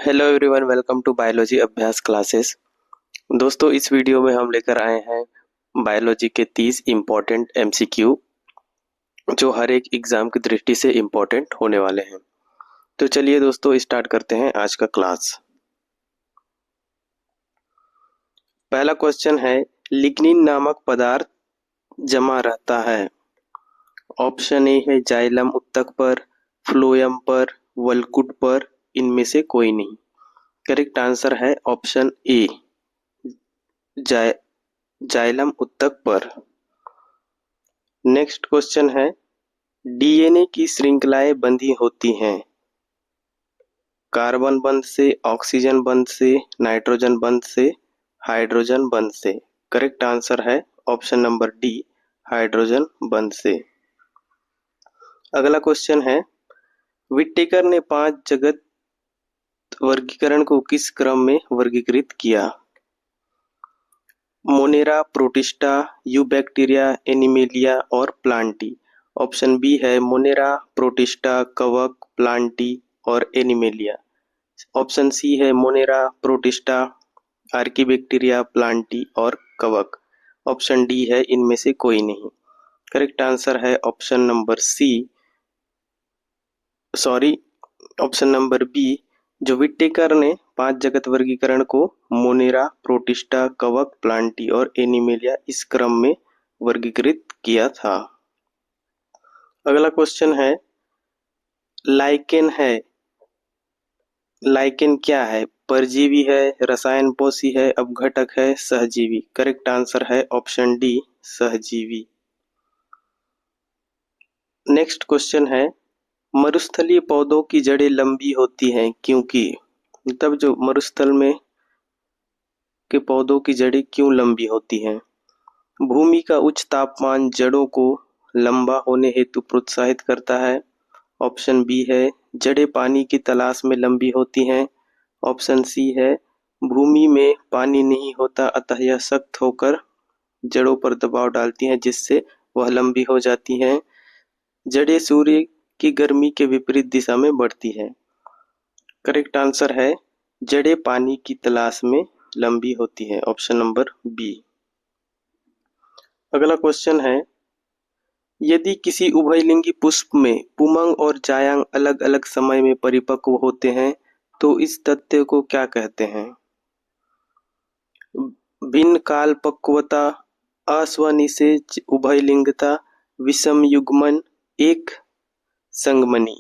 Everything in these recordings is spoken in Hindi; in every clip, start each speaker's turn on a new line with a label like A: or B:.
A: Hello everyone, welcome to biology Abhyas classes. दोस्तों, इस वीडियो में हम लेकर आए हैं बायोलॉजी के 30 इम्पोर्टेंट एमसीक्यू जो हर एक एग्जाम की दृष्टि से इम्पोर्टेंट होने वाले हैं। तो चलिए दोस्तों, स्टार्ट करते हैं आज का क्लास। पहला क्वेश्चन है, लिग्निन नामक पदार्थ जमा रहता है। ऑप्शन ए है जाइलम उत्तक पर, फ्लोएम पर, वल्कुट पर, इनमें से कोई नहीं। करेक्ट आंसर है ऑप्शन ए, जाइलम उत्तक पर। नेक्स्ट क्वेश्चन है, डीएनए की श्रृंखलाएं बंधी होती हैं कार्बन बंध से, ऑक्सीजन बंध से, नाइट्रोजन बंध से, हाइड्रोजन बंध से। करेक्ट आंसर है ऑप्शन नंबर डी, हाइड्रोजन बंध से। अगला क्वेश्चन है, विटेकर ने 5 जगत वर्गीकरण को किस क्रम में वर्गीकृत किया? मोनेरा, प्रोटिस्टा, यूबैक्टीरिया, एनिमेलिया और प्लांटी। ऑप्शन बी है मोनेरा, प्रोटिस्टा, कवक, प्लांटी और एनिमेलिया। ऑप्शन सी है मोनेरा, प्रोटिस्टा, आर्कीबैक्टीरिया, प्लांटी और कवक। ऑप्शन डी है इनमें से कोई नहीं। करेक्ट आंसर है option number C, option number B, जो विटेकर ने 5 जगत वर्गीकरण को मोनेरा, प्रोटिस्टा, कवक, प्लांटी और एनिमेलिया इस क्रम में वर्गीकृत किया था। अगला क्वेश्चन है, लाइकेन है। लाइकेन क्या है? परजीवी है, रसायन पोषी है, अपघटक है, सहजीवी। करेक्ट आंसर है ऑप्शन डी, सहजीवी। नेक्स्ट क्वेश्चन है, मरुस्थलीय पौधों की जड़ें लंबी होती हैं क्योंकि? मतलब जो मरुस्थल में के पौधों की जड़ें क्यों लंबी होती हैं? भूमि का उच्च तापमान जड़ों को लंबा होने हेतु प्रोत्साहित करता है। ऑप्शन बी है जड़ें पानी की तलाश में लंबी होती हैं। ऑप्शन सी है भूमि में पानी नहीं होता अतः यह सख्त होकर जड़ों पर दबाव डालती हैं जिससे वह लंबी हो जाती हैं। जड़ें सूर्य की गर्मी के विपरीत दिशा में बढ़ती है। करेक्ट आंसर है जड़ें पानी की तलाश में लंबी होती है, ऑप्शन नंबर बी। अगला क्वेश्चन है, यदि किसी उभयलिंगी पुष्प में पुमंग और जायांग अलग अलग समय में परिपक्व होते हैं तो इस तथ्य को क्या कहते हैं? भिन्न काल पक्वता, अस्वनिषेच उभयलिंगता, विषम युग्मन, एक संगमनी।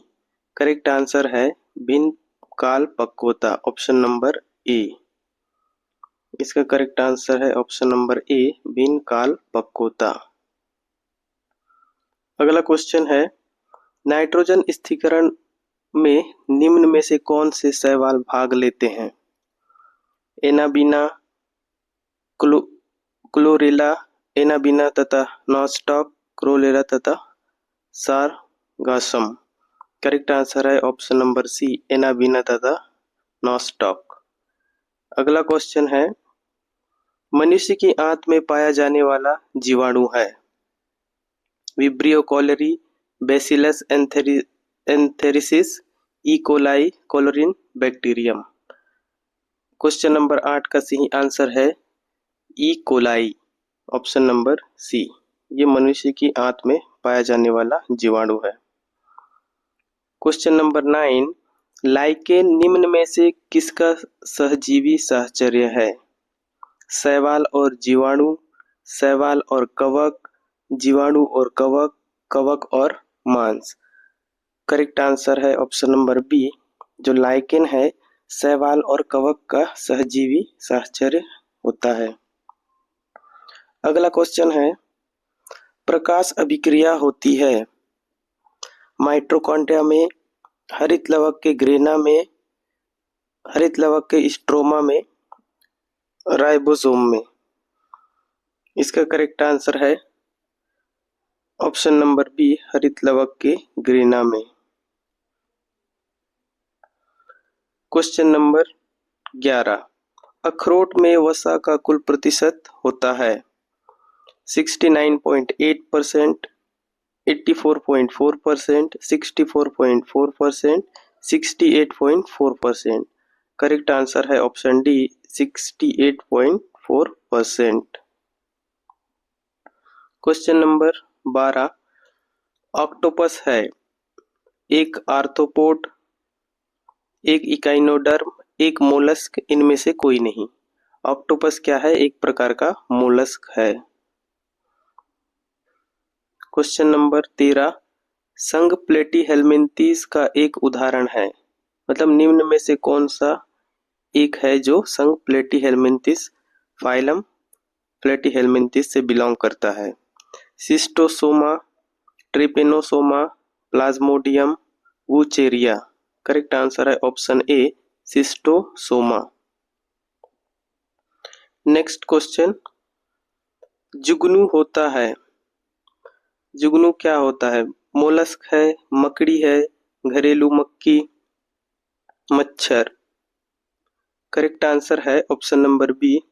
A: करेक्ट आंसर है भिन्न काल पक्वता, ऑप्शन नंबर ए। इसका करेक्ट आंसर है ऑप्शन नंबर ए, भिन्न काल पक्वता। अगला क्वेश्चन है, नाइट्रोजन स्थिरीकरण में निम्न में से कौन से शैवाल भाग लेते हैं? एनाबीना, क्लोरेला, एनाबीना तथा नॉस्टॉक, क्लोरेला तथा सारगासम। करेक्ट आंसर है ऑप्शन नंबर सी, एनाबीना तथा नॉस्टॉक। अगला क्वेश्चन है, मनुष्य की आंत में पाया जाने वाला जीवाणु है? Vibrio cholerae, Bacillus anthracis, E coli, कोलोरिन बैक्टीरियम। क्वेश्चन नंबर 8 का सही आंसर है E coli, option number C. ये मनुष्य की आंत में पाया जाने वाला जीवाणु है। क्वेश्चन नंबर 9, लाइकेन निम्न में से किसका सहजीवी साहचर्य है? शैवाल और जीवाणु, शैवाल और कवक, जीवाणु और कवक, कवक और मांस। करेक्ट आंसर है ऑप्शन नंबर बी, जो लाइकेन है शैवाल और कवक का सहजीवी साहचर्य होता है। अगला क्वेश्चन है, प्रकाश अभिक्रिया होती है माइटोकॉन्ड्रिया में, हरित लवक के ग्रेना में, हरित लवक के स्ट्रोमा में, राइबोसोम में। इसका करेक्ट आंसर है ऑप्शन नंबर बी, हरित लवक के ग्रेना में। क्वेश्चन नंबर 11, अखरोट में वसा का कुल प्रतिशत होता है 69.8%, 84.4%, 64.4%, 68.4%। करेक्ट आंसर है option D 68.4%। Question number 12, octopus है एक आर्थ्रोपोड, एक इकाइनोडर्म, एक मोलस्क, इनमें से कोई नहीं। ऑक्टोपस क्या है? एक प्रकार का मोलस्क है। क्वेश्चन नंबर 13, संघ प्लेटीहेल्मिन्थीज का एक उदाहरण है, मतलब निम्न में से कौन सा एक है जो संघ प्लेटीहेल्मिन्थीज फाइलम प्लेटीहेल्मिन्थीज से बिलोंग करता है? Schistosoma, Trypanosoma, Plasmodium, Wuchereria. Correct answer है option A Schistosoma. Next question, जुगनू होता है, जुगनू क्या होता है? मोलस्क है, मकड़ी है, घरेलू मक्खी, मच्छर। करेक्ट आंसर है ऑप्शन नंबर बी,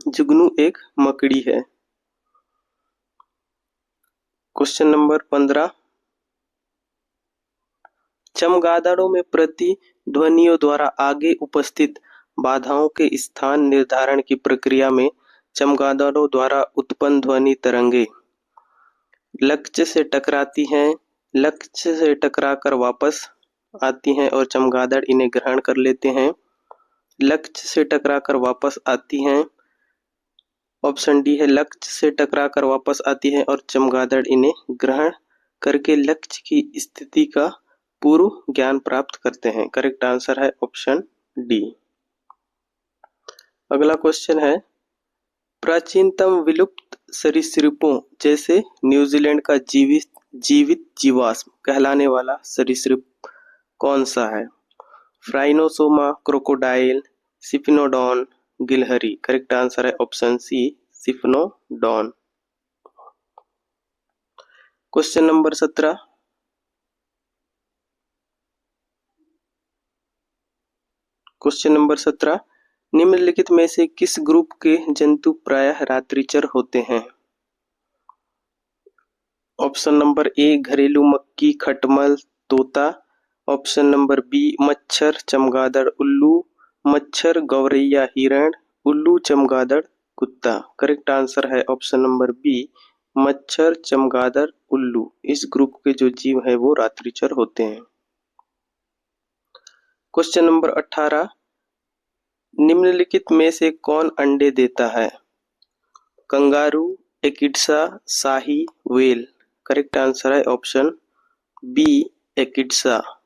A: जुगनू एक मकड़ी है। क्वेश्चन नंबर 15, चमगादड़ों में प्रतिध्वनियों द्वारा आगे उपस्थित बाधाओं के स्थान निर्धारण की प्रक्रिया में चमगादड़ों द्वारा उत्पन्न ध्वनि तरंगे लक्ष्य से टकराती हैं, लक्ष्य से टकराकर वापस आती हैं और चमगादड़ इन्हें ग्रहण कर लेते हैं। लक्ष्य से टकराकर वापस आती हैं, ऑप्शन डी है लक्ष्य से टकराकर वापस आती है और चमगादड़ इन्हें ग्रहण करके लक्ष्य की स्थिति का पूर्व ज्ञान प्राप्त करते हैं। करेक्ट आंसर है ऑप्शन डी। अगला क्वेश्चन है, प्राचीनतम विलुप्त सरीसृपों जैसे न्यूजीलैंड का जीवित जीवाश्म कहलाने वाला सरीसृप कौन सा है? फ्राइनोसोमा, क्रोकोडाइल, सिफिनोडॉन, गिलहरी। करेक्ट आंसर है option C Sphenodon. Question number 17, question number 17, निम्नलिखित में से किस ग्रुप के जंतु प्रायः रात्रिचर होते हैं? ऑप्शन नंबर ए घरेलू मक्खी, खटमल, तोता। ऑप्शन नंबर बी मच्छर, चमगादड़, उल्लू, मच्छर, गौरैया, हिरण, उल्लू, चमगादड़, कुत्ता। करेक्ट आंसर है ऑप्शन नंबर बी मच्छर, चमगादड़, उल्लू। इस ग्रुप के जो जीव है वो रात्रिचर होते हैं। क्वेश्चन नंबर 18, निम्नलिखित में से कौन अंडे देता है? कंगारू, एकिड्सा, शाही, व्हेल। करेक्ट आंसर है ऑप्शन बी एकिड्सा।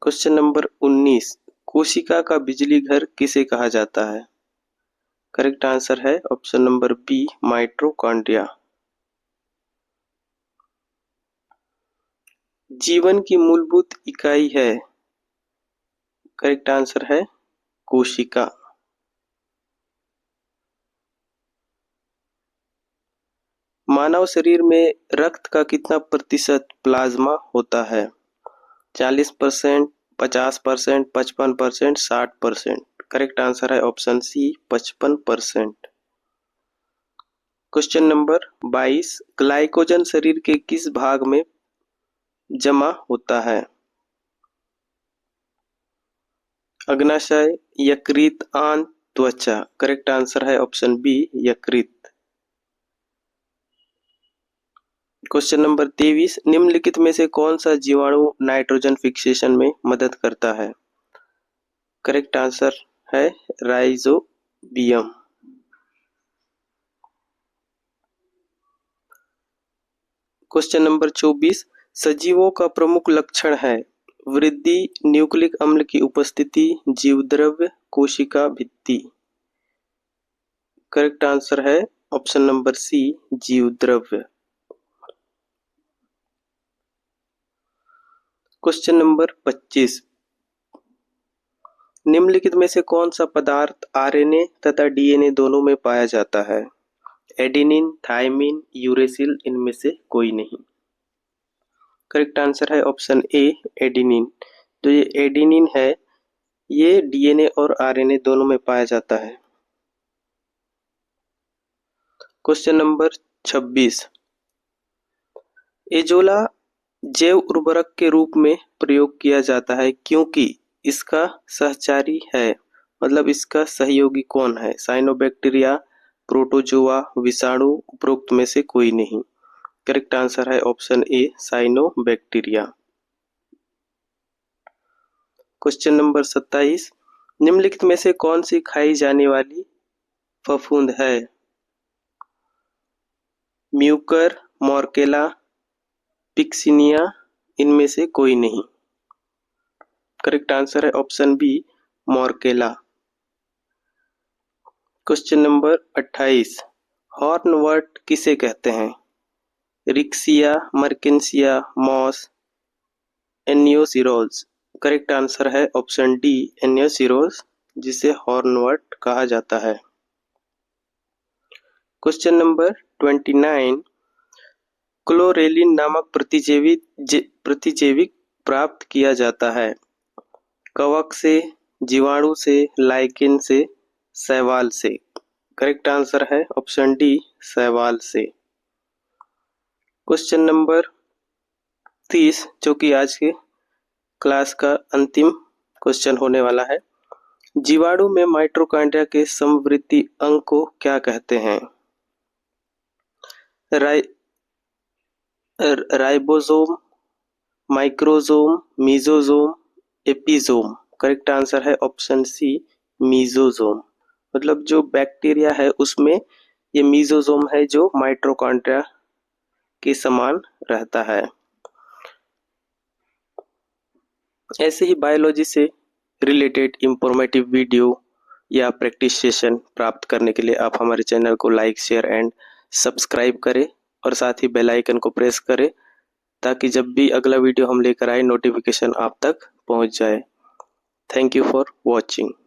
A: क्वेश्चन नंबर 19, कोशिका का बिजली घर किसे कहा जाता है? करेक्ट आंसर है ऑप्शन नंबर बी माइटोकॉन्ड्रिया। जीवन की मूलभूत इकाई है, करेक्ट आंसर है कोशिका। मानव शरीर में रक्त का कितना प्रतिशत प्लाज्मा होता है? 40%, 50%, 55%, 60%। करेक्ट आंसर है option C 55%। Question number 22, glycogen शरीर के किस भाग में जमा होता है? अग्नाशय, यकृत, आंत, त्वचा। करेक्ट आंसर है ऑप्शन बी यकृत। क्वेश्चन नंबर 23, निम्नलिखित में से कौन सा जीवाणु नाइट्रोजन फिक्सेशन में मदद करता है? करेक्ट आंसर है राइजोबियम। क्वेश्चन नंबर 24, सजीवों का प्रमुख लक्षण है वृद्धि, न्यूक्लिक अम्ल की उपस्थिति, जीवद्रव्य, कोशिका भित्ति। करेक्ट आंसर है ऑप्शन नंबर सी जीवद्रव्य। क्वेश्चन नंबर 25, निम्नलिखित में से कौन सा पदार्थ आरएनए तथा डीएनए दोनों में पाया जाता है? एडेनिन, थायमिन, यूरेसिल, इनमें से कोई नहीं। करेक्ट आंसर है ऑप्शन ए एडेनिन। तो ये एडेनिन है, ये डीएनए और आरएनए दोनों में पाया जाता है। क्वेश्चन नंबर 26, एजोला जैव उर्वरक के रूप में प्रयोग किया जाता है क्योंकि इसका सहचारी है, मतलब इसका सहयोगी कौन है? साइनोबैक्टीरिया, प्रोटोजोआ, विषाणु, उपरोक्त में से कोई नहीं। करेक्ट आंसर है ऑप्शन ए, साइनोबैक्टीरिया। क्वेश्चन नंबर 27, निम्नलिखित में से कौन सी खाई जाने वाली फफूंद है? म्यूकर, मोर्केला, पिक्सिनिया, इनमें से कोई नहीं। करेक्ट आंसर है option B, Morchella. Question number 28, hornwort किसे कहते हैं? Riccia, Marchantia, moss, Anthoceros. Correct answer है ऑप्शन डी, एनियोसिरोज, जिसे हॉर्नवर्ट कहा जाता है। क्वेश्चन नंबर 29, क्लोरेलिन नामक प्रतिजैविक प्राप्त किया जाता है? कवक से, जीवाणु से, लाइकेन से, शैवाल से। करेक्ट आंसर है ऑप्शन डी, शैवाल से। क्वेश्चन नंबर 30, जो कि आज के क्लास का अंतिम क्वेश्चन होने वाला है। जीवाणु में माइटोकॉन्ड्रिया के समवर्ती अंग को क्या कहते हैं? Ribosome, microsome, mesosome, episome. Correct answer है ऑप्शन सी, मीजोसोम। मतलब जो बैक्टीरिया है उसमें ये मीजोसोम है जो माइटोकॉन्ड्रिया के समान रहता है। ऐसे ही बायोलॉजी से रिलेटेड इंफॉर्मेटिव वीडियो या प्रैक्टिस सेशन प्राप्त करने के लिए आप हमारे चैनल को लाइक, शेयर एंड सब्सक्राइब करें और साथ ही बेल आइकन को प्रेस करें ताकि जब भी अगला वीडियो हम लेकर आए नोटिफिकेशन आप तक पहुंच जाए। Thank you for watching.